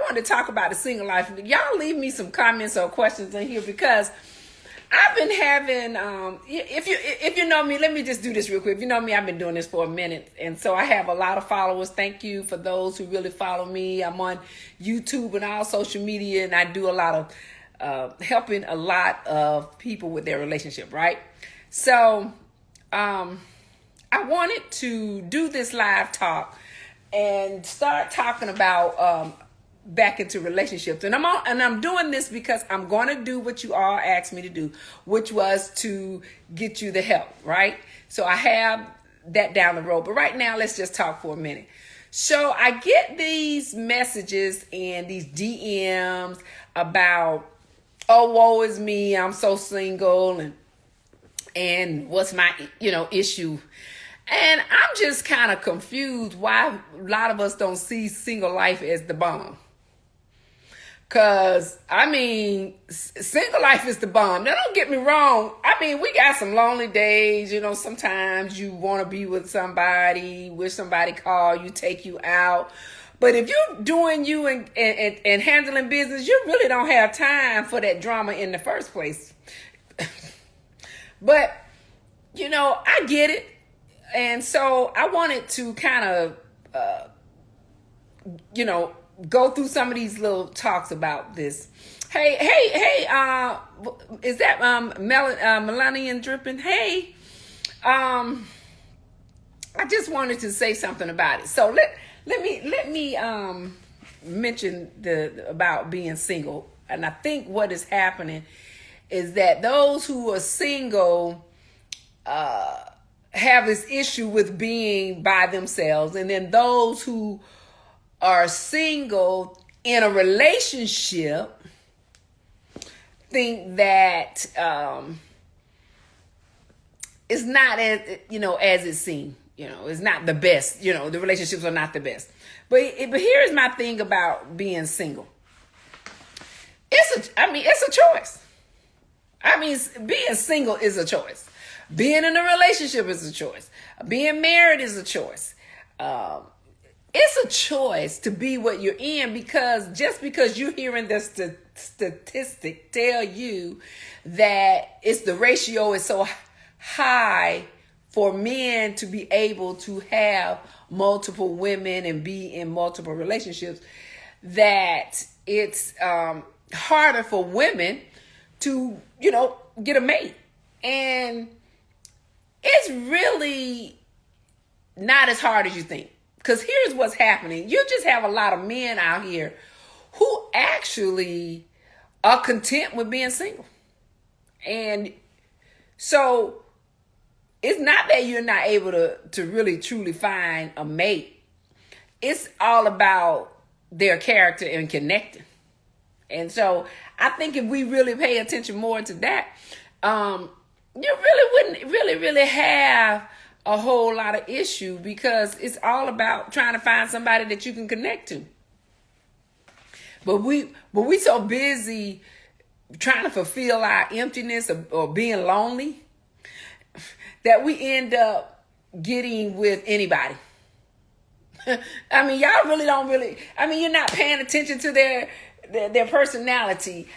wanted to talk about the single life. Y'all leave me some comments or questions in here, because I've been having, if you know me, let me just do this real quick. If you know me, I've been doing this for a minute. And so I have a lot of followers. Thank you for those who really follow me. I'm on YouTube and all social media, and I do a lot of helping a lot of people with their relationship, right? So I wanted to do this live talk and start talking about back into relationships. And I'm doing this because I'm going to do what you all asked me to do, which was to get you the help, right? So I have that down the road. But right now, let's just talk for a minute. So I get these messages and these DMs about, oh, woe is me, I'm so single, and what's my, issue. And I'm just kind of confused why a lot of us don't see single life as the bomb. Because, single life is the bomb. Now, don't get me wrong. We got some lonely days. Sometimes you want to be with somebody, wish somebody call you, take you out. But if you're doing you and handling business, you really don't have time for that drama in the first place. But, I get it. And so I wanted to kind of, go through some of these little talks about this. Hey, is that Melanie Dripping? Hey, I just wanted to say something about it. So let me mention about being single. And I think what is happening is that those who are single have this issue with being by themselves, and then those who are single in a relationship think that it's not as it seems. It's not the best. The relationships are not the best. But here's my thing about being single. It's a choice. Being single is a choice. Being in a relationship is a choice. Being married is a choice. It's a choice to be what you're in, because just because you're hearing the statistic tell you that the ratio is so high for men to be able to have multiple women and be in multiple relationships, that it's harder for women to, get a mate. And it's really not as hard as you think. Because here's what's happening. You just have a lot of men out here who actually are content with being single. And so it's not that you're not able to really truly find a mate. It's all about their character and connecting. And so I think if we really pay attention more to that, you really wouldn't really have a whole lot of issue, because it's all about trying to find somebody that you can connect to. But we so busy trying to fulfill our emptiness or being lonely that we end up getting with anybody. Y'all really don't you're not paying attention to their personality.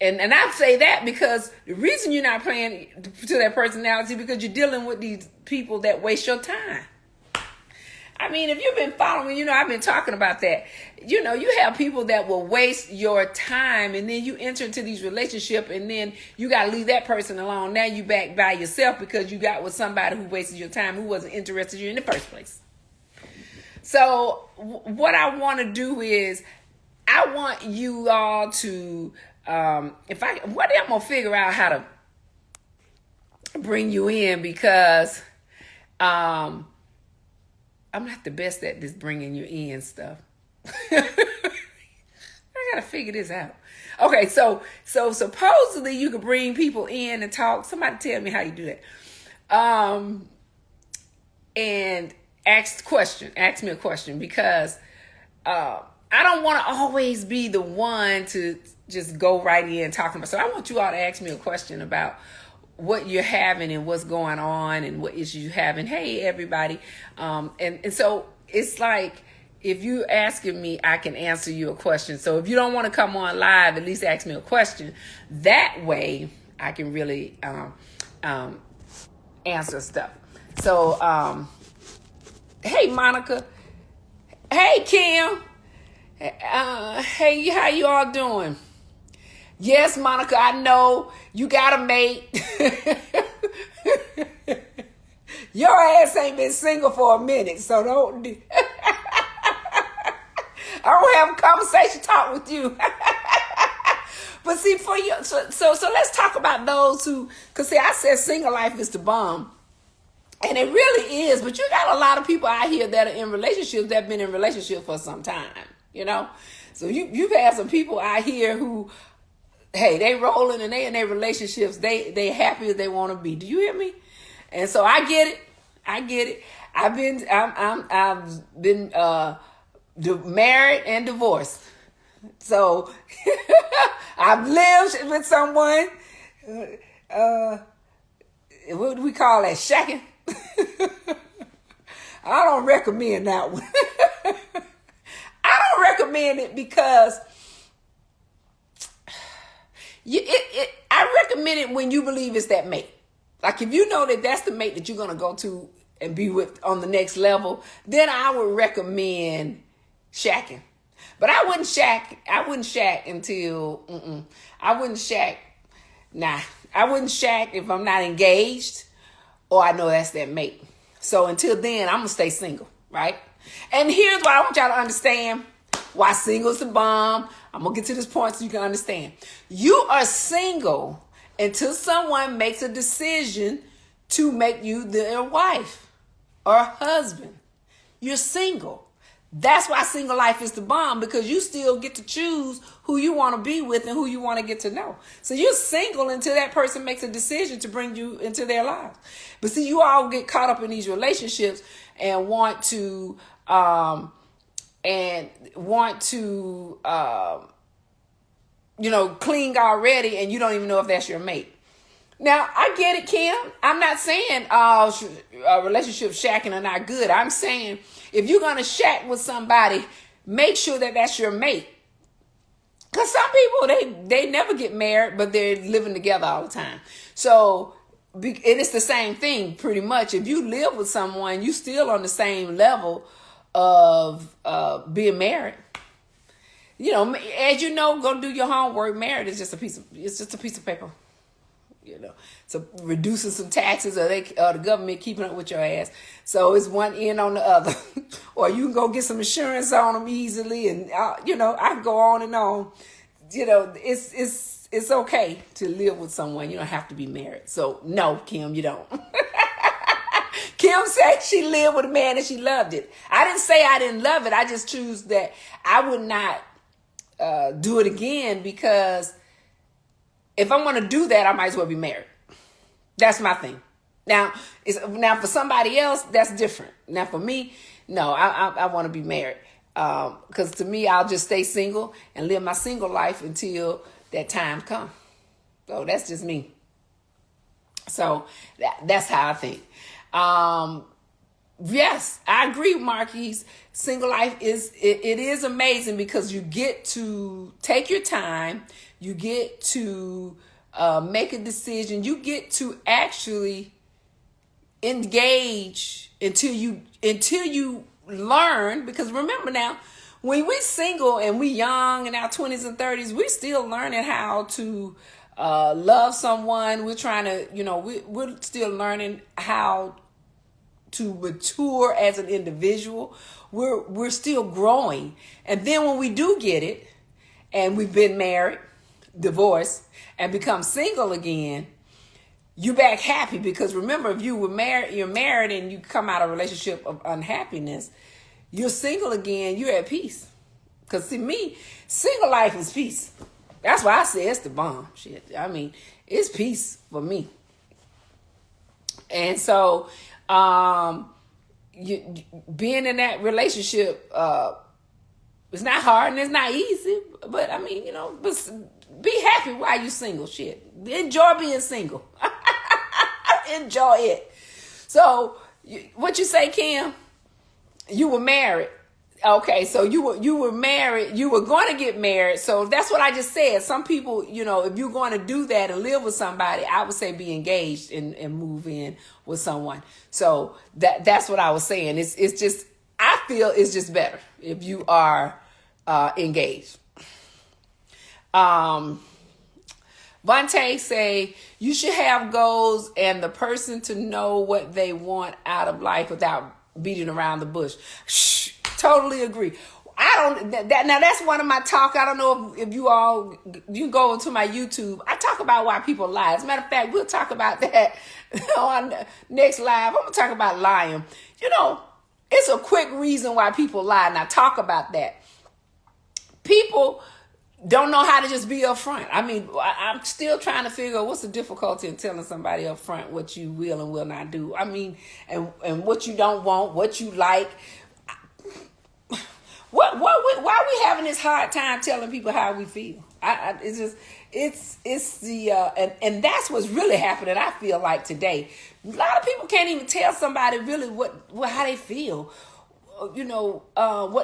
And I say that because the reason you're not playing to their personality, because you're dealing with these people that waste your time. If you've been following, I've been talking about that. You have people that will waste your time, and then you enter into these relationships, and then you got to leave that person alone. Now you back by yourself because you got with somebody who wasted your time, who wasn't interested in you in the first place. So what I want to do is, I want you all to, I'm gonna figure out how to bring you in, because I'm not the best at this bringing you in stuff. I gotta figure this out. Okay, so supposedly you can bring people in and talk. Somebody tell me how you do that. And ask me a question, because I don't want to always be the one to just go right in talking about. So I want you all to ask me a question about what you're having and what's going on and what issues you're having. Hey, everybody. And so it's like, if you asking me, I can answer you a question. So if you don't want to come on live, at least ask me a question. That way I can really answer stuff. So, hey, Monica. Hey, Kim. Hey, how you all doing? Yes, Monica, I know you got a mate. Your ass ain't been single for a minute, so don't. I don't have a conversation talk with you. But see, for you, so let's talk about those who, because see, I said single life is the bomb. And it really is, but you got a lot of people out here that are in relationships that have been in relationships for some time, you know? So you've had some people out here who, hey, they rolling and they in their relationships, they happy as they want to be. Do you hear me? And so I get it. I've been married and divorced. So I've lived with someone, what do we call that? Shacking? I don't recommend that one. I don't recommend it because I recommend it when you believe it's that mate. Like if you know that that's the mate that you're going to go to and be with on the next level, then I would recommend shacking. But I wouldn't shack until, I wouldn't shack if I'm not engaged or I know that's that mate. So until then, I'm going to stay single, right? And here's what I want y'all to understand. Why single is the bomb. I'm going to get to this point so you can understand. You are single until someone makes a decision to make you their wife or husband. You're single. That's why single life is the bomb, because you still get to choose who you want to be with and who you want to get to know. So you're single until that person makes a decision to bring you into their lives. But see, you all get caught up in these relationships and want to cling already, and you don't even know if that's your mate. Now, I get it, Kim. I'm not saying relationships shacking are not good. I'm saying if you're going to shack with somebody, make sure that that's your mate. Because some people, they never get married, but they're living together all the time. So, and it's the same thing, pretty much. If you live with someone, you still on the same level of being married. You know, as you know, go do your homework. Marriage is just a piece of paper. You know, so reducing some taxes, or the government keeping up with your ass. So it's one end on the other, or you can go get some insurance on them easily, and I can go on and on. You know, it's okay to live with someone. You don't have to be married. So no, Kim, you don't. Kim said she lived with a man and she loved it. I didn't say I didn't love it. I just choose that I would not do it again, because if I'm going to do that, I might as well be married. That's my thing. Now for somebody else, that's different. Now for me, no, I want to be married. Because to me, I'll just stay single and live my single life until that time comes. So that's just me. So that's how I think. Yes, I agree, Marquise. Single life it is amazing, because you get to take your time. You get to make a decision. You get to actually engage until you learn. Because remember now, when we single and we young in our 20s and 30s, we're still learning how to love someone. We're trying to, we're still learning how to mature as an individual. We're still growing. And then when we do get it, and we've been married, divorced, and become single again, you back happy. Because remember, if you're married and you come out of a relationship of unhappiness, you're single again, you're at peace. Because to me, single life is peace. That's why I say it's the bomb. Shit. I mean, it's peace for me. And so, being in that relationship, it's not hard and it's not easy. But I mean, be happy while you're single. Shit. Enjoy being single. Enjoy it. So, what you say, Kim? You were married. Okay, so you were married, you were going to get married. So that's what I just said. Some people, if you're going to do that and live with somebody, I would say be engaged and move in with someone. So that's what I was saying. It's just, I feel it's just better if you are engaged. Vontae say you should have goals and the person to know what they want out of life without beating around the bush. Shh. Totally agree. Now that's one of my talk. I don't know if you go into my YouTube. I talk about why people lie. As a matter of fact, we'll talk about that on next live. I'm going to talk about lying. It's a quick reason why people lie. And I talk about that. People don't know how to just be upfront. I mean, I'm still trying to figure out what's the difficulty in telling somebody upfront what you will and will not do. I mean, and what you don't want, what you like. Why are we having this hard time telling people how we feel? It's and that's what's really happening. I feel like today, a lot of people can't even tell somebody really how they feel, what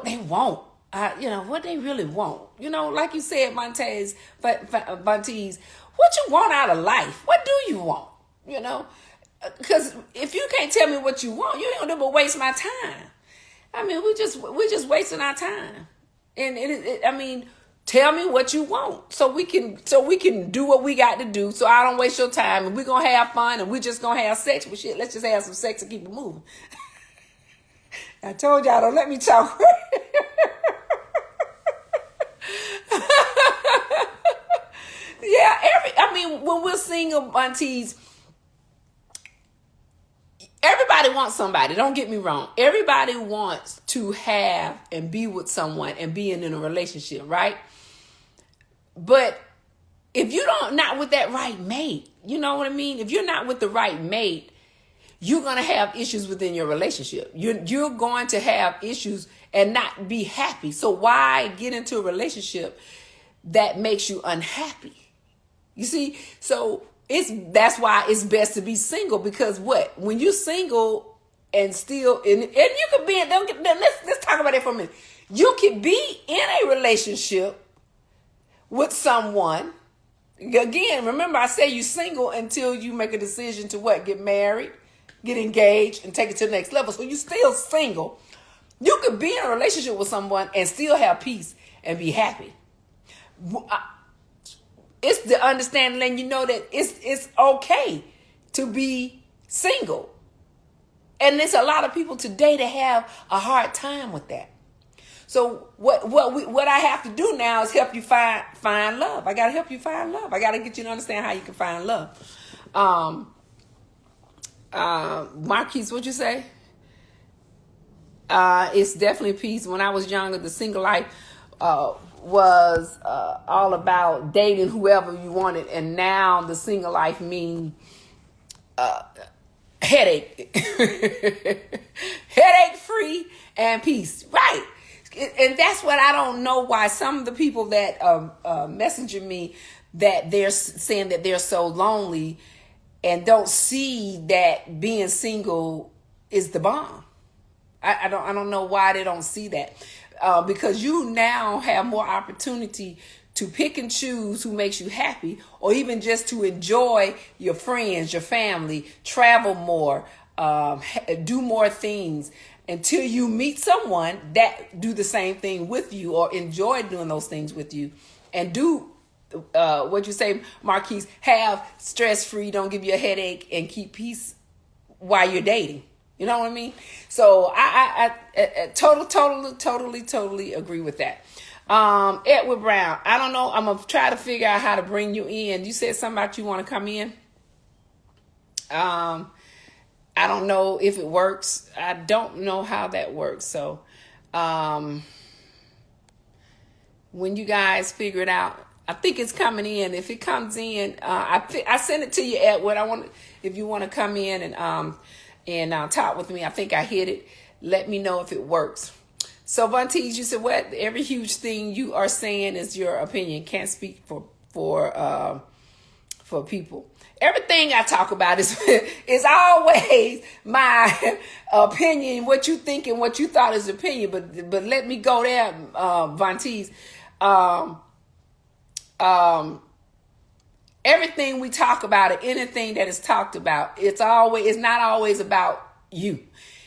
they want, what they really want. Like you said, Bunties, what you want out of life? What do you want? Because if you can't tell me what you want, you ain't gonna do but waste my time. I mean, we're just wasting our time, and I mean, tell me what you want so we can do what we got to do. So I don't waste your time, and we're gonna have fun, and we're just gonna have sex. But shit, let's just have some sex and keep it moving. I told y'all, don't let me talk. Yeah, when we're single, aunties. Everybody wants somebody. Don't get me wrong. Everybody wants to have and be with someone and being in a relationship, right? But if you not with that right mate, you know what I mean? If you're not with the right mate, you're going to have issues within your relationship. You're going to have issues and not be happy. So why get into a relationship that makes you unhappy? You see? So that's why it's best to be single, because when you're single and still and you could be let's talk about it for a minute. You could be in a relationship with someone. Again, remember I say you're single until you make a decision to get married, get engaged, and take it to the next level. So you're still single. You could be in a relationship with someone and still have peace and be happy. It's the understanding, letting you know that it's okay to be single. And there's a lot of people today that have a hard time with that. So what I have to do now is help you find love. I got to help you find love. I got to get you to understand how you can find love. Marquise, what'd you say? It's definitely peace. When I was younger, the single life was all about dating whoever you wanted, and now the single life means headache, headache free and peace, right? And that's what I don't know why some of the people that messenger me that they're saying that they're so lonely and don't see that being single is the bomb. I don't know why they don't see that. Because you now have more opportunity to pick and choose who makes you happy, or even just to enjoy your friends, your family, travel more, do more things until you meet someone that do the same thing with you or enjoy doing those things with you, and do what you say, Marquise, have stress-free, don't give you a headache, and keep peace while you're dating. You know what I mean? So I totally agree with that. Edward Brown, I don't know. I'm going to try to figure out how to bring you in. You said something about you want to come in. I don't know if it works. I don't know how that works. So when you guys figure it out, I think it's coming in. If it comes in, I send it to you, Edward. If you want to come in and talk with me. I think I hit it. Let me know if it works. So, Vontiz, you said what? Every huge thing you are saying is your opinion. Can't speak for for people. Everything I talk about is always my opinion, what you think and what you thought is opinion. But let me go there, Vontees. Everything we talk about, or anything that is talked about, it's not always about you,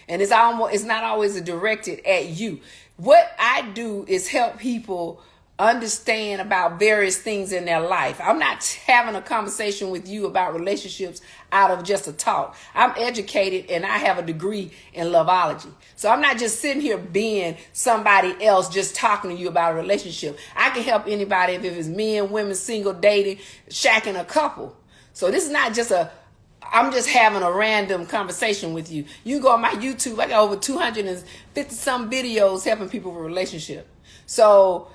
and it's not always directed at you. What I do is help people understand about various things in their life. I'm not having a conversation with you about relationships out of just a talk. I'm educated and I have a degree in loveology. So I'm not just sitting here being somebody else just talking to you about a relationship. I can help anybody if it's men, women, single, dating, shacking a couple. So this is not just I'm just having a random conversation with you. You go on my YouTube, I got over 250 some videos helping people with relationships. So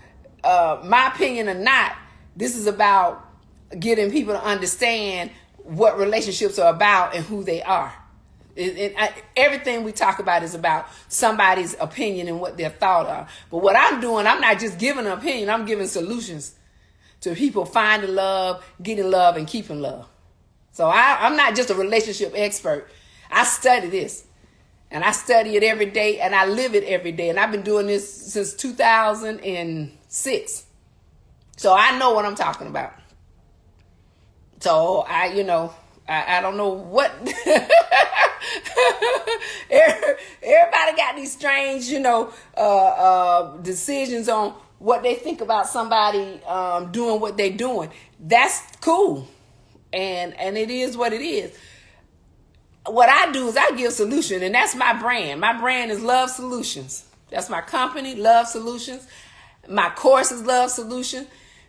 my opinion or not, this is about getting people to understand what relationships are about and who they are. Everything we talk about is about somebody's opinion and what their thoughts are. But what I'm doing, I'm not just giving an opinion, I'm giving solutions to people finding love, getting love, and keeping love. So I'm not just a relationship expert. I study this. And I study it every day, and I live it every day. And I've been doing this since 2006. So I know what I'm talking about. So I don't know what. Everybody got these strange, decisions on what they think about somebody doing what they're doing. That's cool. And it is what it is. What I do is I give solution, and that's my brand. My brand is Love Solutions. That's my company, Love Solutions. My course is Love Solution.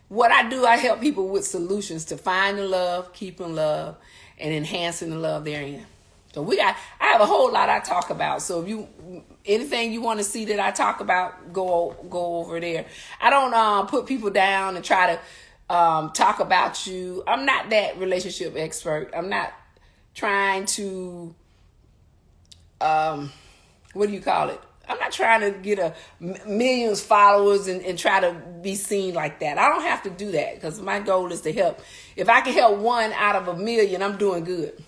What I do, I help people with solutions to find the love, keeping love, and enhancing the love they're in. So I have a whole lot I talk about. So if anything you want to see that I talk about, go over there. I don't put people down and try to talk about you. I'm not that relationship expert. I'm not trying to, what do you call it? I'm not trying to get millions followers and try to be seen like that. I don't have to do that because my goal is to help. If I can help 1 out of 1 million, I'm doing good.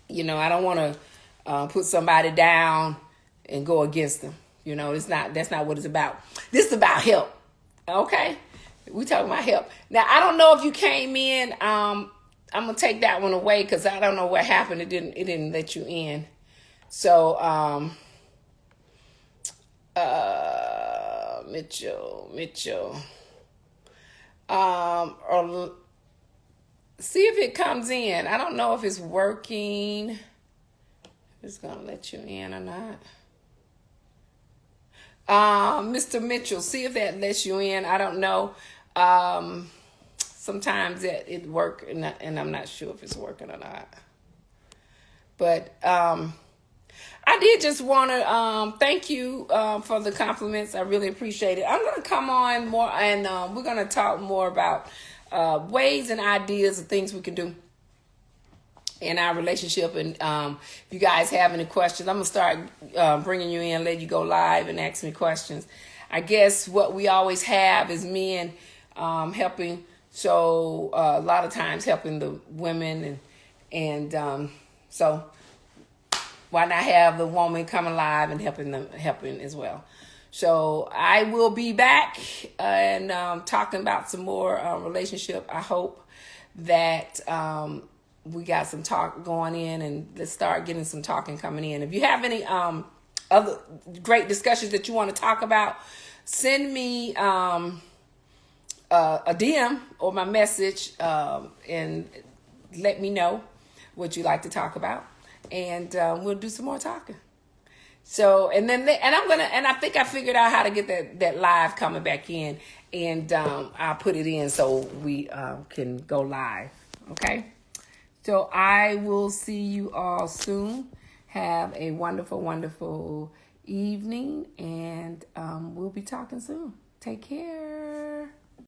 I don't want to put somebody down and go against them. That's not what it's about. This is about help. Okay? We talking about help. Now, I don't know if you came in, I'm gonna take that one away because I don't know what happened. It didn't let you in. So Mitchell. Or see if it comes in. I don't know if it's working. If it's gonna let you in or not. Mr. Mitchell, see if that lets you in. I don't know. Sometimes it works, and I'm not sure if it's working or not. But I did just want to thank you for the compliments. I really appreciate it. I'm going to come on more, and we're going to talk more about ways and ideas of things we can do in our relationship. And if you guys have any questions, I'm going to start bringing you in, let you go live and ask me questions. I guess what we always have is men helping. So a lot of times helping the women, and so why not have the woman coming live and helping as well. So I will be back and talking about some more relationship. I hope that we got some talk going in, and let's start getting some talking coming in. If you have any other great discussions that you want to talk about, send me a DM or my message and let me know what you'd like to talk about, and we'll do some more talking. So and I think I figured out how to get that live coming back in, and I'll put it in so we can go live. Okay, so I will see you all soon. Have a wonderful, wonderful evening, and we'll be talking soon. Take care.